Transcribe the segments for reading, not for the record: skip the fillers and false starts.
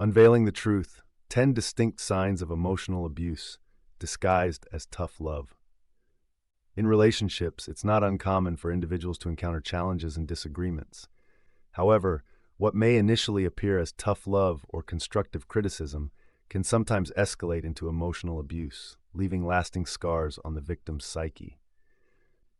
Unveiling the truth, 10 distinct signs of emotional abuse, disguised as tough love. In relationships, it's not uncommon for individuals to encounter challenges and disagreements. However, what may initially appear as tough love or constructive criticism can sometimes escalate into emotional abuse, leaving lasting scars on the victim's psyche.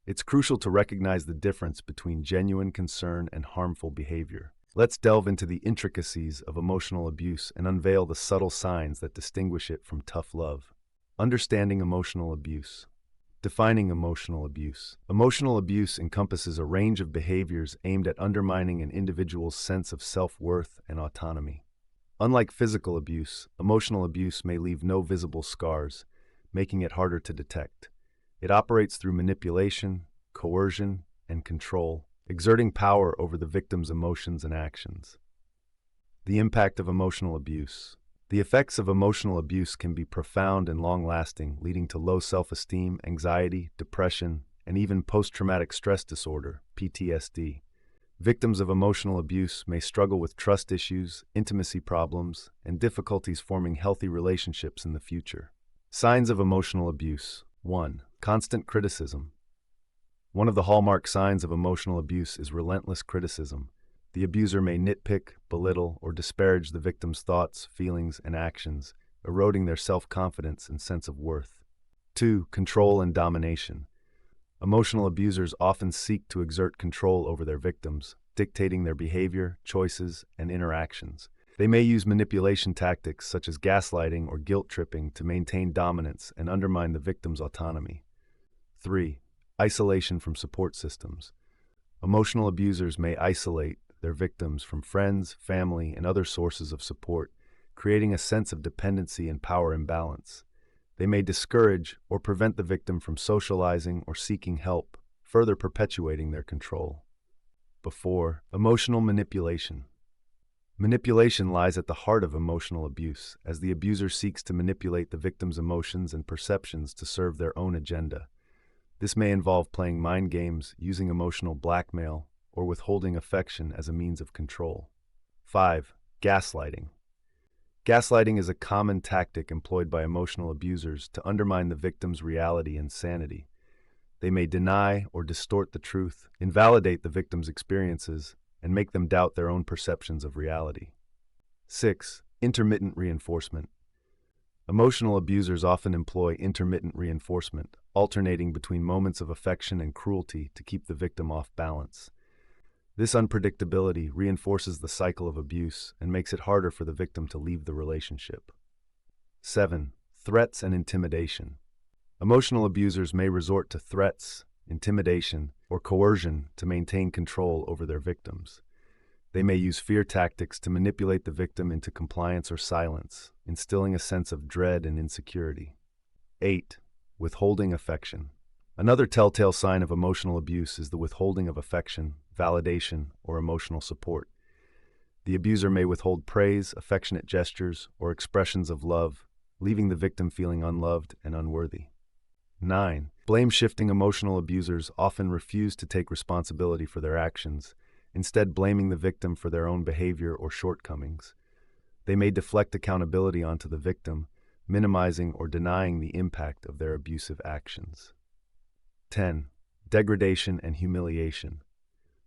It's crucial to recognize the difference between genuine concern and harmful behavior. Let's delve into the intricacies of emotional abuse and unveil the subtle signs that distinguish it from tough love. Understanding emotional abuse. Defining emotional abuse. Emotional abuse encompasses a range of behaviors aimed at undermining an individual's sense of self-worth and autonomy. Unlike physical abuse, emotional abuse may leave no visible scars, making it harder to detect. It operates through manipulation, coercion, and control, exerting power over the victim's emotions and actions. The impact of emotional abuse. The effects of emotional abuse can be profound and long-lasting, leading to low self-esteem, anxiety, depression, and even post-traumatic stress disorder, PTSD. Victims of emotional abuse may struggle with trust issues, intimacy problems, and difficulties forming healthy relationships in the future. Signs of emotional abuse. 1. Constant criticism. One of the hallmark signs of emotional abuse is relentless criticism. The abuser may nitpick, belittle, or disparage the victim's thoughts, feelings, and actions, eroding their self-confidence and sense of worth. 2. Control and domination. Emotional abusers often seek to exert control over their victims, dictating their behavior, choices, and interactions. They may use manipulation tactics such as gaslighting or guilt tripping to maintain dominance and undermine the victim's autonomy. 3. Isolation from support systems. Emotional abusers may isolate their victims from friends, family, and other sources of support, creating a sense of dependency and power imbalance. They may discourage or prevent the victim from socializing or seeking help, further perpetuating their control. 4. Emotional manipulation. Manipulation lies at the heart of emotional abuse, as the abuser seeks to manipulate the victim's emotions and perceptions to serve their own agenda. This may involve playing mind games, using emotional blackmail, or withholding affection as a means of control. 5. Gaslighting. Gaslighting is a common tactic employed by emotional abusers to undermine the victim's reality and sanity. They may deny or distort the truth, invalidate the victim's experiences, and make them doubt their own perceptions of reality. 6. Intermittent reinforcement. Emotional abusers often employ intermittent reinforcement, alternating between moments of affection and cruelty to keep the victim off balance. This unpredictability reinforces the cycle of abuse and makes it harder for the victim to leave the relationship. 7. Threats and intimidation. Emotional abusers may resort to threats, intimidation, or coercion to maintain control over their victims. They may use fear tactics to manipulate the victim into compliance or silence, instilling a sense of dread and insecurity. 8. Withholding affection. Another telltale sign of emotional abuse is the withholding of affection, validation, or emotional support. The abuser may withhold praise, affectionate gestures, or expressions of love, leaving the victim feeling unloved and unworthy. 9. Blame-shifting. Emotional abusers often refuse to take responsibility for their actions, instead blaming the victim for their own behavior or shortcomings. They may deflect accountability onto the victim, minimizing or denying the impact of their abusive actions. 10. Degradation and humiliation.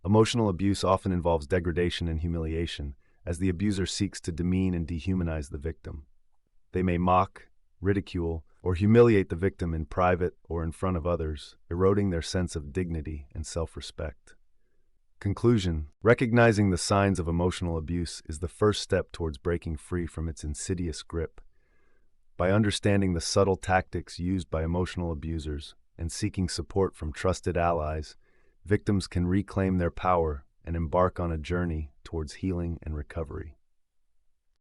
Emotional abuse often involves degradation and humiliation, as the abuser seeks to demean and dehumanize the victim. They may mock, ridicule, or humiliate the victim in private or in front of others, eroding their sense of dignity and self-respect. Conclusion: recognizing the signs of emotional abuse is the first step towards breaking free from its insidious grip. By understanding the subtle tactics used by emotional abusers and seeking support from trusted allies, victims can reclaim their power and embark on a journey towards healing and recovery.